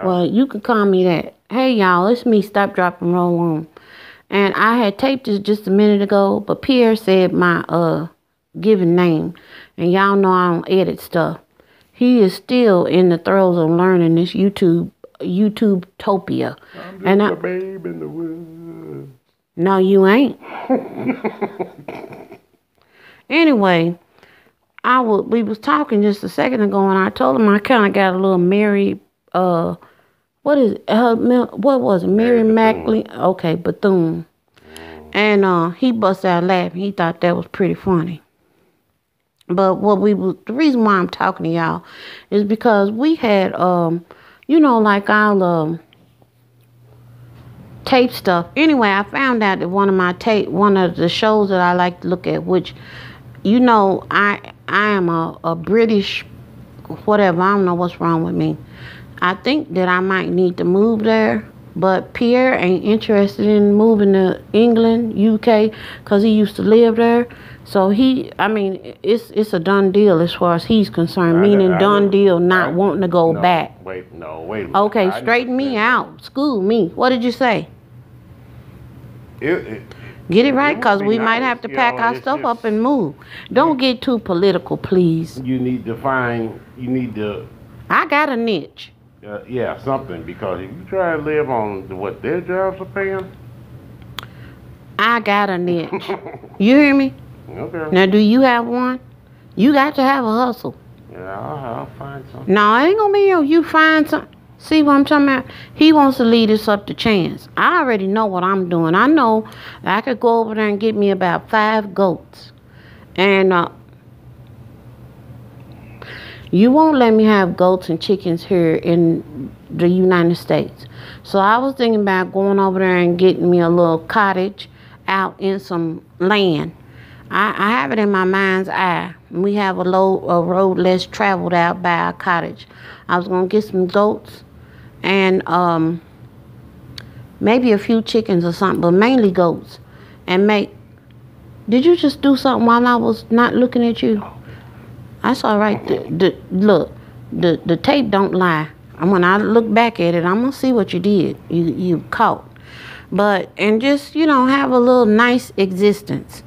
Well, you can call me that. Hey, y'all, it's me, Stop, Drop, and Roll On. And I had taped this just a minute ago, but Pierre said my given name. And y'all know I don't edit stuff. He is still in the throes of learning this YouTube-topia. I'm just a babe in the woods. No, you ain't. Anyway, we was talking just a second ago, and I told him I kind of got a little Mary, what is it? What was it? Mary McLean? Okay, Bethune. And he busted out laughing. He thought that was pretty funny. But the reason why I'm talking to y'all is because we had, like our tape stuff. Anyway, I found out that one of the shows that I like to look at, which, I am a British, whatever. I don't know what's wrong with me. I think that I might need to move there. But Pierre ain't interested in moving to England, UK, because he used to live there. So it's a done deal as far as he's concerned, meaning done deal, not wanting to go back. Wait a minute. Okay, straighten me out. School me. What did you say? Get it right, because we might have to pack our stuff up and move. Don't get too political, please. You need to I got a niche. Something, because if you try to live on what their jobs are paying. I got a niche. You hear me? Okay. Now, do you have one? You got to have a hustle. Yeah, I'll find something. No, it ain't gonna be you find something. See what I'm talking about? He wants to lead us up to Chance. I already know what I'm doing. I know I could go over there and get me about 5 goats. And you won't let me have goats and chickens here in the United States. So I was thinking about going over there and getting me a little cottage out in some land. I have it in my mind's eye. We have a road less traveled out by our cottage. I was going to get some goats and maybe a few chickens or something, but mainly goats. And did you just do something while I was not looking at you? That's all right. Look, the tape don't lie. And when I look back at it, I'm going to see what you did. You caught. And just, have a little nice existence.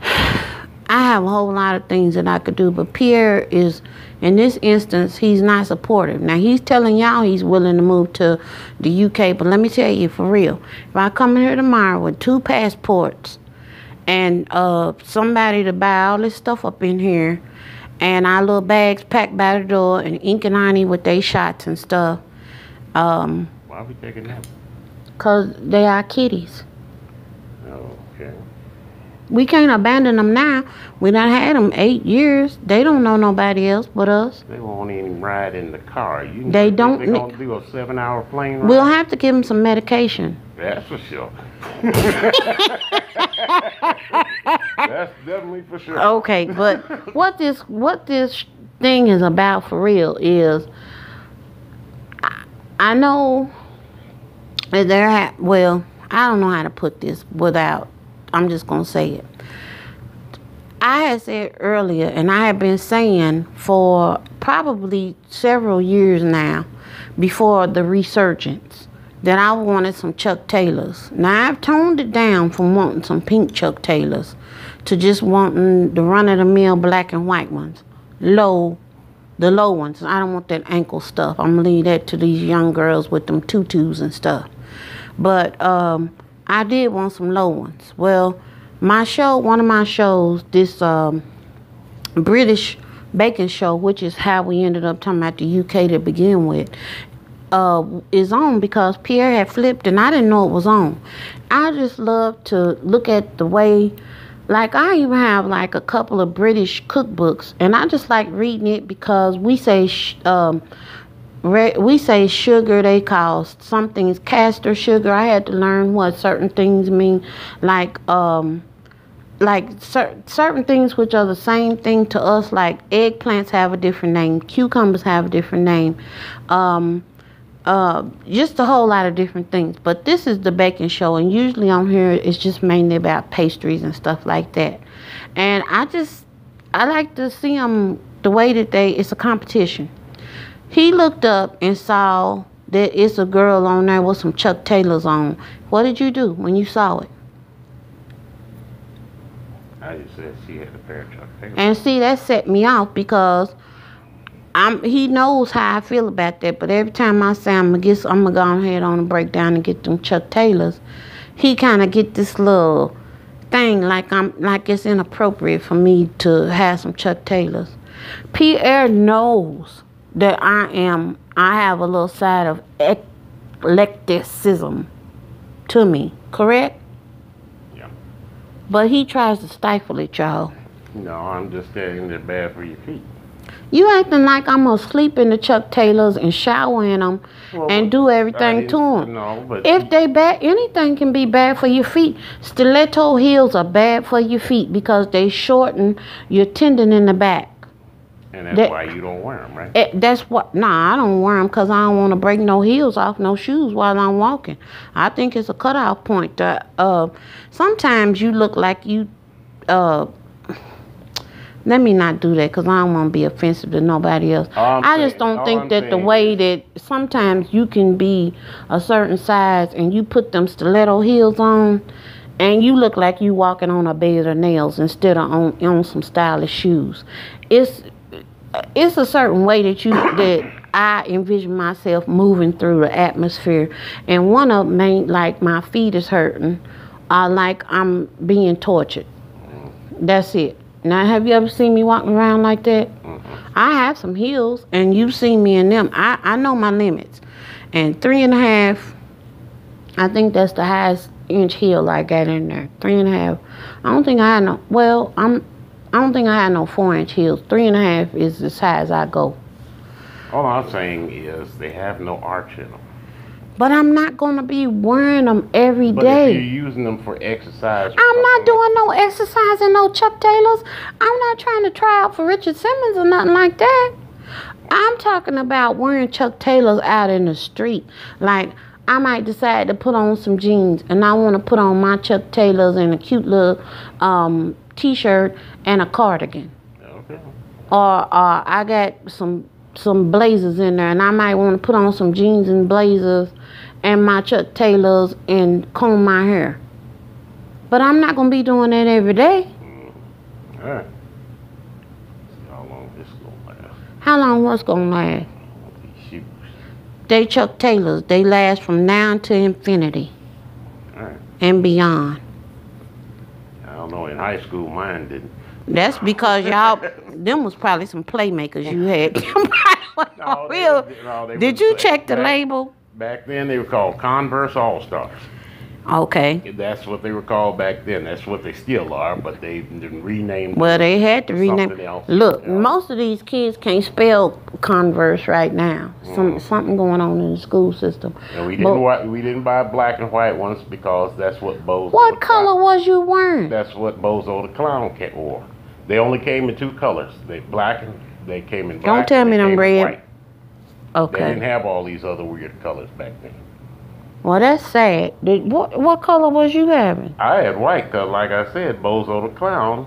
I have a whole lot of things that I could do, but Pierre is, in this instance, he's not supportive. Now, he's telling y'all he's willing to move to the UK, but let me tell you, for real, if I come in here tomorrow with 2 passports and somebody to buy all this stuff up in here, and our little bags packed by the door, and Ink and Ani with their shots and stuff. Why are we taking that? Because they are kitties. Oh, okay. We can't abandon them now. We done had them 8 years. They don't know nobody else but us. They won't even ride in the car. They don't. They're going to do a 7-hour plane ride? We'll have to give them some medication. That's for sure. That's definitely for sure. Okay, but what this thing is about for real is, I know that I don't know how to put this without, I'm just going to say it. I had said earlier, and I have been saying for probably several years now, before the resurgence, that I wanted some Chuck Taylors. Now, I've toned it down from wanting some pink Chuck Taylors to just wanting the run-of-the-mill black and white ones. The low ones. I don't want that ankle stuff. I'm going to leave that to these young girls with them tutus and stuff. But I did want some low ones. Well, one of my shows, this British baking show, which is how we ended up talking about the UK to begin with, is on because Pierre had flipped and I didn't know it was on. I just love to look at the way, like I even have like a couple of British cookbooks, and I just like reading it because we say sugar, they call some things castor sugar. I had to learn what certain things mean, like certain things which are the same thing to us, like eggplants have a different name, cucumbers have a different name, just a whole lot of different things. But this is the baking show, and usually on here it's just mainly about pastries and stuff like that. And I like to see them the way that it's a competition. He looked up and saw that it's a girl on there with some Chuck Taylors on. What did you do when you saw it? I just said she had a pair of Chuck Taylors. And see, that set me off because he knows how I feel about that. But every time I say I'm gonna go ahead on a breakdown and get them Chuck Taylors, he kind of get this little thing like it's inappropriate for me to have some Chuck Taylors. Pierre knows that I have a little side of eclecticism to me, correct? Yeah. But he tries to stifle it, y'all. No, I'm just saying they're bad for your feet. You acting like I'm gonna sleep in the Chuck Taylors and shower in them and do everything to them. No, but if they bad, anything can be bad for your feet. Stiletto heels are bad for your feet because they shorten your tendon in the back. And that's why you don't wear them, right? That's what. Nah, I don't wear them because I don't want to break no heels off no shoes while I'm walking. I think it's a cutoff point. Sometimes you look like you. Let me not do that because I don't want to be offensive to nobody else. I just don't think that the way that sometimes you can be a certain size and you put them stiletto heels on and you look like you walking on a bed of nails instead of on some stylish shoes. It's a certain way that I envision myself moving through the atmosphere. And one of them ain't like my feet is hurting or like I'm being tortured. That's it. Now, have you ever seen me walking around like that? I have some heels, and you've seen me in them. I know my limits. And 3.5, I think that's the highest inch heel I got in there. 3.5. I don't think I had no. Well, I don't think I had no 4-inch heels. 3.5 is as high as I go. All I'm saying is they have no arch in them. But I'm not going to be wearing them every But day. if you're using them for exercise. I'm not doing no exercise in no Chuck Taylors. I'm not trying to try out for Richard Simmons or nothing like that. I'm talking about wearing Chuck Taylors out in the street. Like, I might decide to put on some jeans and I want to put on my Chuck Taylors and a cute little t-shirt and a cardigan. Okay. Or I got some blazers in there and I might want to put on some jeans and blazers and my Chuck Taylors and comb my hair. But I'm not going to be doing that every day. All right. See how long this is going to last. How long what's going to last? These shoes. They Chuck Taylors. They last from now to infinity. All right. And beyond. I don't know. In high school, mine didn't. That's because y'all, them was probably some playmakers you had. Did you check the label? Back then, they were called Converse All-Stars. Okay. That's what they were called back then. That's what they still are, but they didn't rename. Well, they had to rename. Else. Look, most of these kids can't spell Converse right now. Something going on in the school system. And we didn't buy black and white ones because that's what Bozo. What color was you wearing? That's what Bozo the Clown wore. They only came in 2 colors. They came in black. Don't tell me them red. White. Okay. They didn't have all these other weird colors back then. Well, that's sad. What color was you having? I had white because, like I said, Bozo the Clown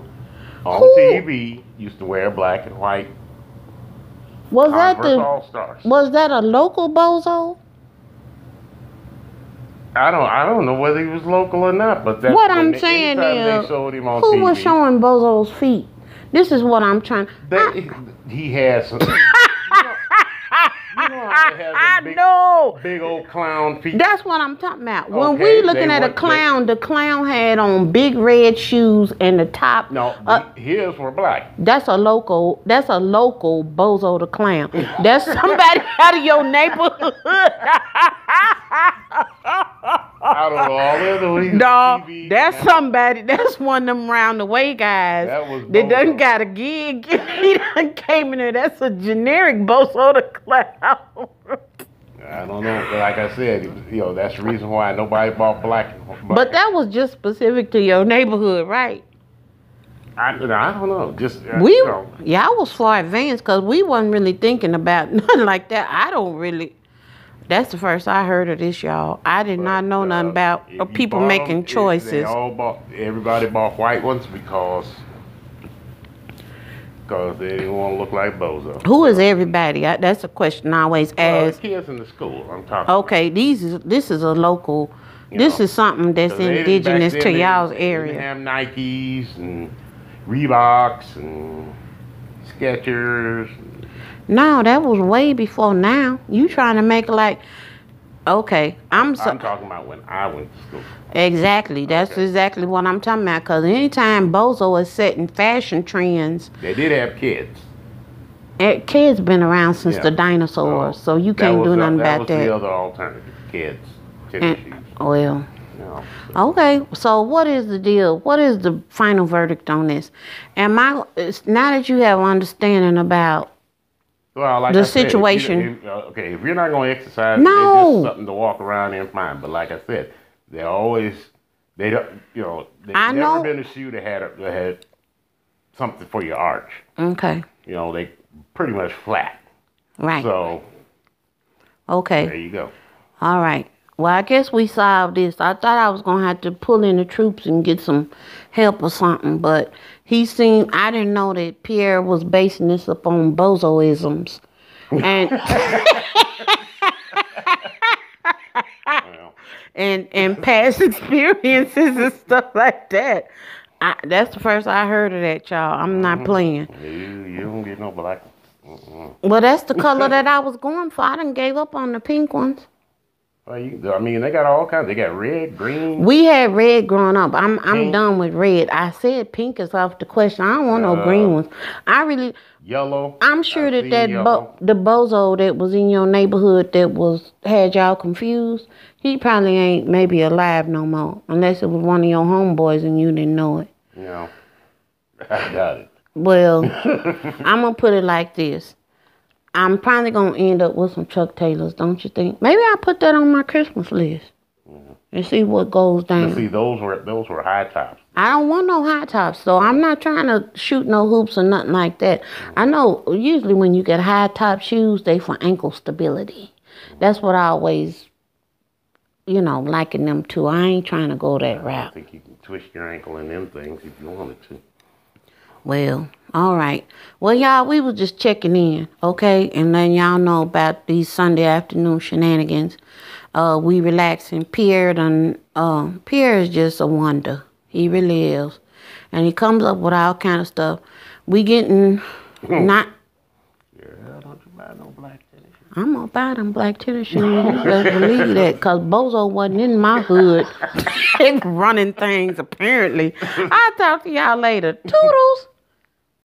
on TV used to wear black and white. Was All-Stars. Was that a local Bozo? I don't know whether he was local or not, but that's what I'm saying is, they showed him on who TV. was showing Bozo's feet? This is what I'm trying. He has some. You know how they have big old clown feet. That's what I'm talking about. When we looking at a clown, the clown had on big red shoes and the top. No, his were black. That's a local Bozo the Clown. That's somebody out of your neighborhood. I don't know all the Dog, that's somebody. That's one of them round the way guys. That done got a gig. He done came in there. That's a generic Bozo the Clown. I don't know. Like I said, that's the reason why nobody bought black. But that was just specific to your neighborhood, right? I don't know. Just y'all was far advanced because we wasn't really thinking about nothing like that. That's the first I heard of this, y'all. I did not know nothing about people making choices. Everybody bought white ones because Because they didn't want to look like bozo. Who is everybody? That's a question I always ask. Kids in the school, I'm talking Okay, this is a local, this is something that's indigenous to y'all's area. They didn't have Nikes and Reeboks and Skechers. No, that was way before now. You trying to make like, okay, I'm talking about when I went to school. Exactly. That's exactly what I'm talking about. Because anytime bozo is setting fashion trends. They did have kids. Kids been around since the dinosaurs. So you can't do nothing about that. That was the other alternative. Kids. Tennis shoes. Well. Okay. So what is the deal? What is the final verdict on this? Now that you have understanding about the situation. If you're not going to exercise, it's just something to walk around in, fine. But like I said, they never been a shoe that had something for your arch. Okay. They pretty much flat. Right. So. Okay. There you go. All right. Well, I guess we solved this. I thought I was going to have to pull in the troops and get some help or something, but I didn't know that Pierre was basing this upon bozoisms. And past experiences and stuff like that. That's the first I heard of that, y'all. I'm not playing. You don't get no black. Well, that's the color that I was going for. I done gave up on the pink ones. Well, they got all kinds. They got red, green. We had red growing up. I'm done with red. I said pink is off the question. I don't want no green ones. Yellow. I'm sure the bozo that was in your neighborhood that had y'all confused, he probably ain't maybe alive no more. Unless it was one of your homeboys and you didn't know it. Yeah. I got it. Well, I'm going to put it like this. I'm probably going to end up with some Chuck Taylors, don't you think? Maybe I'll put that on my Christmas list and see what goes down. But see, those were high tops. I don't want no high tops, so I'm not trying to shoot no hoops or nothing like that. I know usually when you get high top shoes, they for ankle stability. That's what I always, liken them to. I ain't trying to go that route. I think you can twist your ankle in them things if you wanted to. Well, all right. Well, y'all, we was just checking in, okay? And letting y'all know about these Sunday afternoon shenanigans. We relaxing. Pierre is just a wonder. He really is. And he comes up with all kind of stuff. We getting not... Yeah, don't you buy no black tennis shoes? I'm going to buy them black tennis shoes. You better believe that. Because bozo wasn't in my hood. They running things, apparently. I'll talk to y'all later. Toodles.